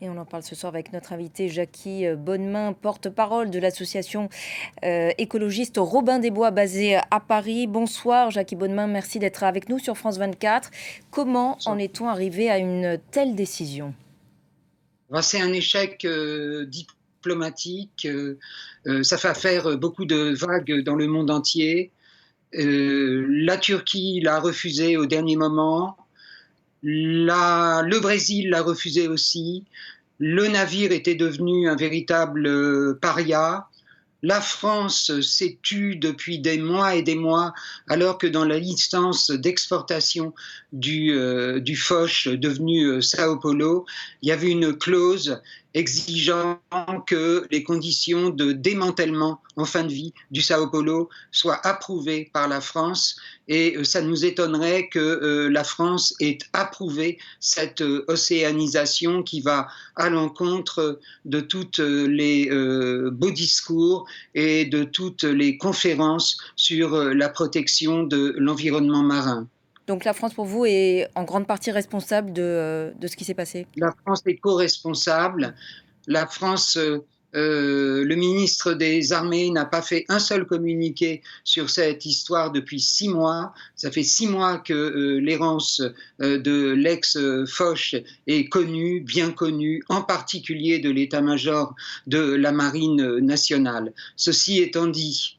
Et on en parle ce soir avec notre invité Jacky Bonnemain, porte-parole de l'association écologiste Robin des Bois basée à Paris. Bonsoir Jacky Bonnemain, merci d'être avec nous sur France 24. Comment en est-on arrivé à une telle décision ? C'est un échec diplomatique. Ça fait faire beaucoup de vagues dans le monde entier. La Turquie l'a refusé au dernier moment. Le Brésil l'a refusé aussi. Le navire était devenu un véritable paria. La France s'est tue depuis des mois et des mois, alors que dans la licence d'exportation du Foch devenu Sao Paulo, il y avait une clause exigeant que les conditions de démantèlement en fin de vie du Sao Paulo soient approuvées par la France. Et ça nous étonnerait que la France ait approuvé cette océanisation qui va à l'encontre de tous les beaux discours et de toutes les conférences sur la protection de l'environnement marin. Donc la France, pour vous, est en grande partie responsable de ce qui s'est passé ? La France est co-responsable. La France, le ministre des Armées n'a pas fait un seul communiqué sur cette histoire depuis 6 mois. Ça fait 6 mois que l'errance de l'ex-Foch est connue, bien connue, en particulier de l'état-major de la Marine nationale. Ceci étant dit,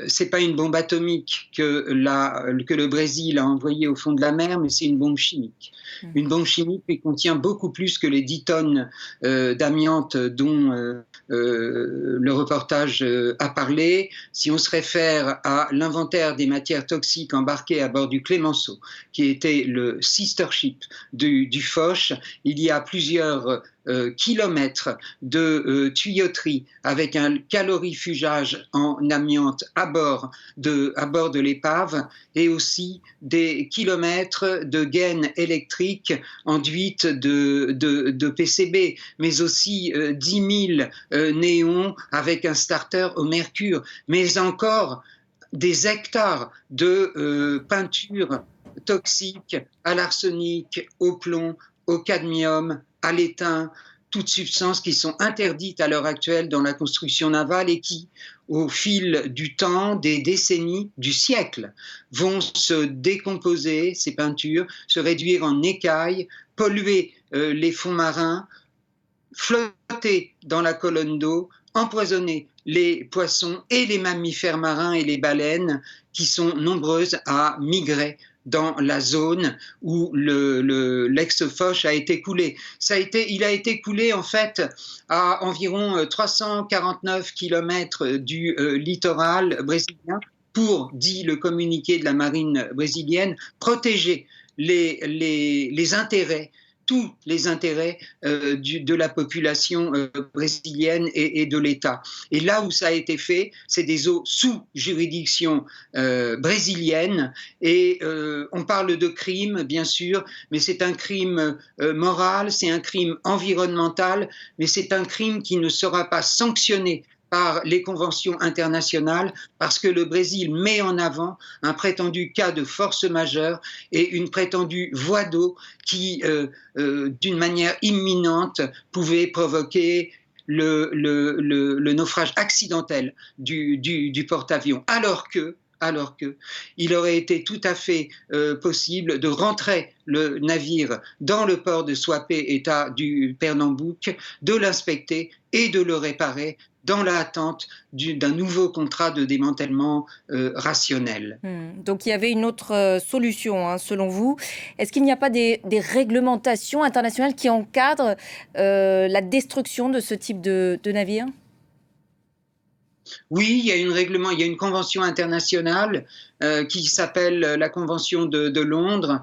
c'est pas une bombe atomique que le Brésil a envoyée au fond de la mer, mais c'est une bombe chimique. Une bombe chimique qui contient beaucoup plus que les 10 tonnes d'amiante dont le reportage a parlé. Si on se réfère à l'inventaire des matières toxiques embarquées à bord du Clemenceau, qui était le sister ship du Foch, il y a plusieurs kilomètres de tuyauterie avec un calorifugage en amiante à bord de l'épave, et aussi des kilomètres de gaines électriques enduites de PCB, mais aussi 10 000 néons avec un starter au mercure, mais encore des hectares de peinture toxiques à l'arsenic, au plomb, au cadmium, à l'étain, toutes substances qui sont interdites à l'heure actuelle dans la construction navale et qui, au fil du temps, des décennies, du siècle, vont se décomposer, ces peintures, se réduire en écailles, polluer les fonds marins, flotter dans la colonne d'eau, empoisonner les poissons et les mammifères marins et les baleines qui sont nombreuses à migrer dans la zone où l'ex-Foch a été coulé. Il a été coulé en fait à environ 349 km du littoral brésilien pour, dit le communiqué de la marine brésilienne, protéger les intérêts, tous les intérêts de la population brésilienne et de l'État. Et là où ça a été fait, c'est des eaux sous juridiction brésilienne. Et on parle de crime, bien sûr, mais c'est un crime moral, c'est un crime environnemental, mais c'est un crime qui ne sera pas sanctionné par les conventions internationales, parce que le Brésil met en avant un prétendu cas de force majeure et une prétendue voie d'eau qui, d'une manière imminente, pouvait provoquer le naufrage accidentel du porte-avions, alors que il aurait été tout à fait possible de rentrer le navire dans le port de Suape, état du Pernambouc, de l'inspecter et de le réparer dans l'attente d'un nouveau contrat de démantèlement rationnel. Donc il y avait une autre solution, hein, selon vous. Est-ce qu'il n'y a pas des réglementations internationales qui encadrent la destruction de ce type de navire ? Oui, il y a une convention internationale qui s'appelle la Convention de Londres,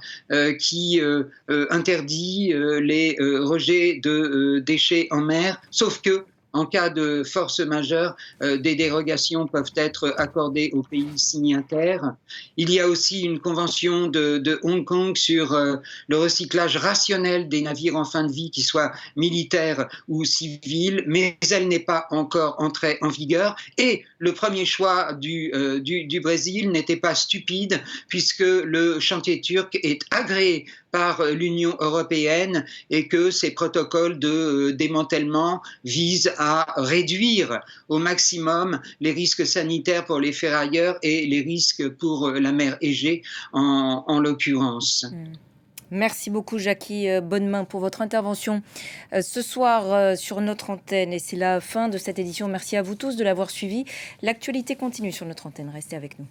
qui interdit les rejets de déchets en mer, sauf que en cas de force majeure, des dérogations peuvent être accordées aux pays signataires. Il y a aussi une convention de Hong Kong sur le recyclage rationnel des navires en fin de vie, qu'ils soient militaires ou civils, mais elle n'est pas encore entrée en vigueur. Et le premier choix du Brésil n'était pas stupide, puisque le chantier turc est agréé par l'Union européenne et que ces protocoles de démantèlement visent à réduire au maximum les risques sanitaires pour les ferrailleurs et les risques pour la mer Égée en l'occurrence. Merci beaucoup Jackie Bonnemain pour votre intervention ce soir sur notre antenne. Et c'est la fin de cette édition. Merci à vous tous de l'avoir suivi. L'actualité continue sur notre antenne. Restez avec nous.